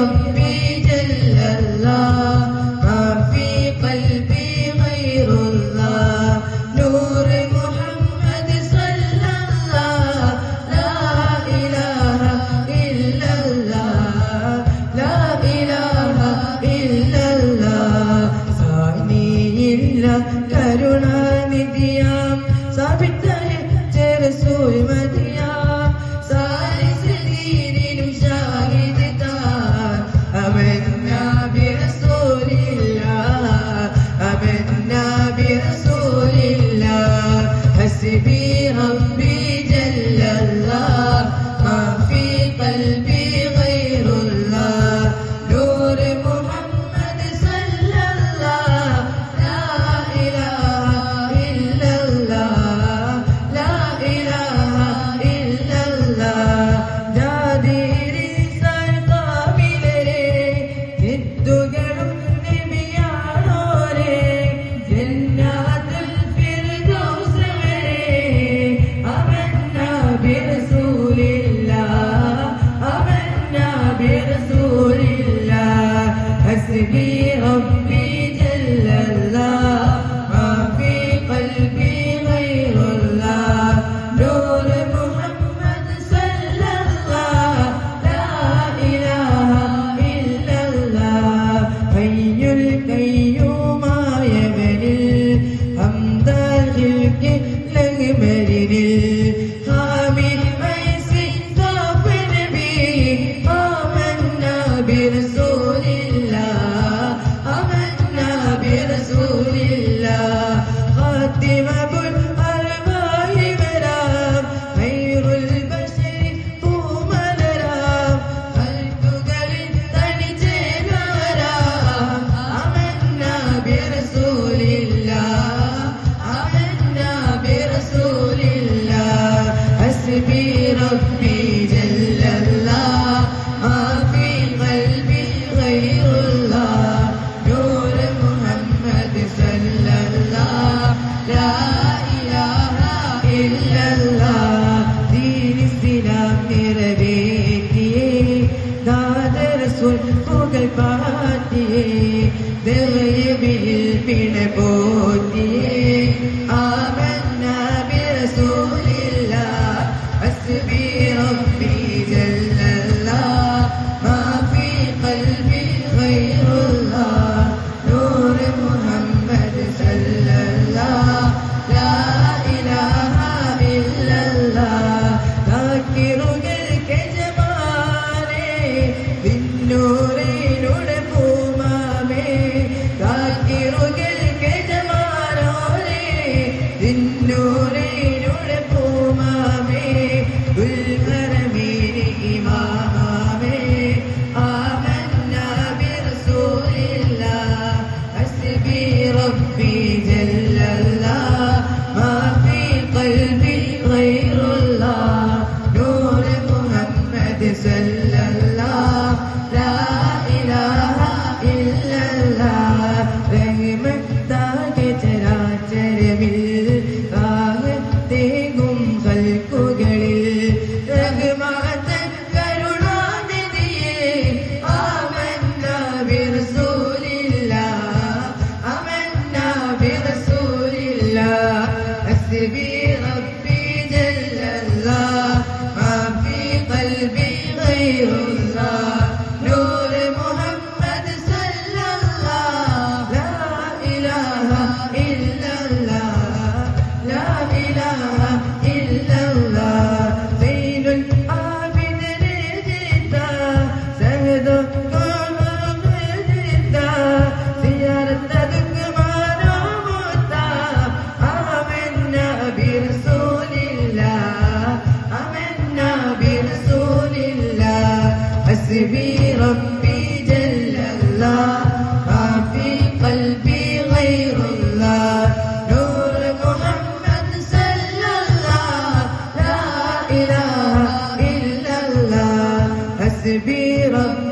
ربي جل الله ما في قلبي غير الله نور محمد صلى الله لا إله إلا الله لا إله إلا الله സാനിയില്ല കരുണാനിധിയാം സാബിത്തയച്ച റസൂൽ മദിയാം സാരിസദീനിനും ഷാഹിദ് താൻ അമന്നാ ബിറസൂലില്ലാഹ് അമന്നാ ബിറസൂലില്ലാഹ് ഹസ്ബി റബ്ബി ജല്ലല്ലാഹ് മാ ഫീ ഖൽബി ഗൈറുല്ലാഹ് നൂർ മുഹമ്മദ് സല്ലല്ലാഹ് ലാ ഇലാഹ ഇല്ലല്ലാഹ് ലാ ഇലാഹ ഇല്ലല്ലാഹ് ജാദിരിസാൻ കാമിലരെ ജിദ്ദുകളും നബിയാണോരെ ജന്നാത്തുൽ ഫിർദൗസ് വരെ അമന്നാ ബിറസൂലില്ലാഹ് അമന്നാ ബിറസൂലില്ലാഹ് ഹസ്ബി റബ്ബി ജല്ലല്ലാഹ് മാ ഫീ ഖൽബി ഗൈറുല്ലാഹ് നൂർ മുഹമ്മദ് സല്ലല്ലാഹ് ലാ ഇലാഹ ഇല്ലല്ലാഹ് ഹയ്യുൽ ഖയ്യൂമായവനിൽ ഹംദാഹിൽക്ക് ലഗ്മരിനിൽ ഹാമിൽ മൈസി കാഫ് നബി ആമന്നാ ബിറസൂലില്ലാഹ് ആമന്നാ ബിറസൂലില്ലാഹ് ഖാതിം അബുൽ അർവാഹി വരാം ഖൈറുൽ ബശരി പൂമലരാം ഖൽഖുകളിൽ തനിച്ചേരാം ആമന്നാ ബിറസൂലില്ലാഹ് ആമന്നാ ബിറസൂലില്ലാഹ് ഹസ്ബി റബ്ബി ജല്ലല്ലാഹ് മാ ഫീ ഖൽബി ഗൈറുല്ലാഹ് നൂർ മുഹമ്മദ് സല്ലല്ലാഹ് ലാ ഇലാഹ ഇല്ലല്ലാഹ് ദീൻ ഇസ്ലാം നിറവേറ്റിയേ ദാദ റസൂൽ പുകൾ പാറ്റിയേ ദർയബിൽ പിണ പോറ്റിയേ ആമന്നാ ബിറസൂലില്ലാഹ് ഹസ്ബി റബ്ബി ജല്ലല്ലാഹ് മാ ഫീ ഖൽബി ഗൈറുല്ലാഹ് നൂർ മുഹമ്മദ് സല്ലല്ലാഹ് ലാ ഇലാഹ ഇല്ലല്ലാഹ് ദാക്കിറുകൾക്ക് ജമാലേ ദിന്നൂറിനുടെ പൂമാമേ ദാക്കിറുകൾക്ക് ജമാലോരേ ദിന്നൂറിനുടെ പൂമാമേ ഉൽഹറമീനി ഇമാമേ ആമന്നാ ബിറസൂലില്ലാഹ് ഹസ്ബി റബ്ബി ജല്ലല്ലാഹ് മാ ഫീ ഖൽബി ഗൈറുല്ലാഹ് നൂർ മുഹമ്മദ് സല്ലല്ലാഹ് ലാ ഇലാഹ ഇല്ലല്ലാഹ് റഹ്മത്താകെ ചരാചരമിൽ റാഹത്തേകും ഖൽഖുകളിൽ റഹ്മത്തൻ കരുണാനിധിയേ ആമന്നാ ബിറസൂലില്ലാഹ് ആമന്നാ ബിറസൂലില്ലാഹ് ഹസ്ബി റബ്ബി ജല്ലല്ലാഹ് മാ ഫീ ഖൽബി ഗൈറുല്ലാഹ് നൂർ മുഹമ്മദ് സല്ലല്ലാഹ് ലാ ഇലാഹ ഇല്ലല്ലാഹ് ലാ ഇലാഹ ഇല്ലല്ലാഹ് സൈനുൽ ആബിദിനെ ജിദ്ദ സഹദു ഖാമ ജിദ്ദ സിയാറത്ത് ദുഖ്മാനോ മുത്ത ആമന്നാ ബിറസൂലില്ലാഹ് ആമന്നാ ബിറസൂലില്ലാഹ് ഹസ്ബി റബ്ബി ജല്ലല്ലാഹ് മാ ഫീ ഖൽബി ഗൈറുല്ലാഹ് നൂർ മുഹമ്മദ് സല്ലല്ലാഹ് ലാ ഇലാഹ ഇല്ലല്ലാഹ് ഹസ്ബി റബ്ബി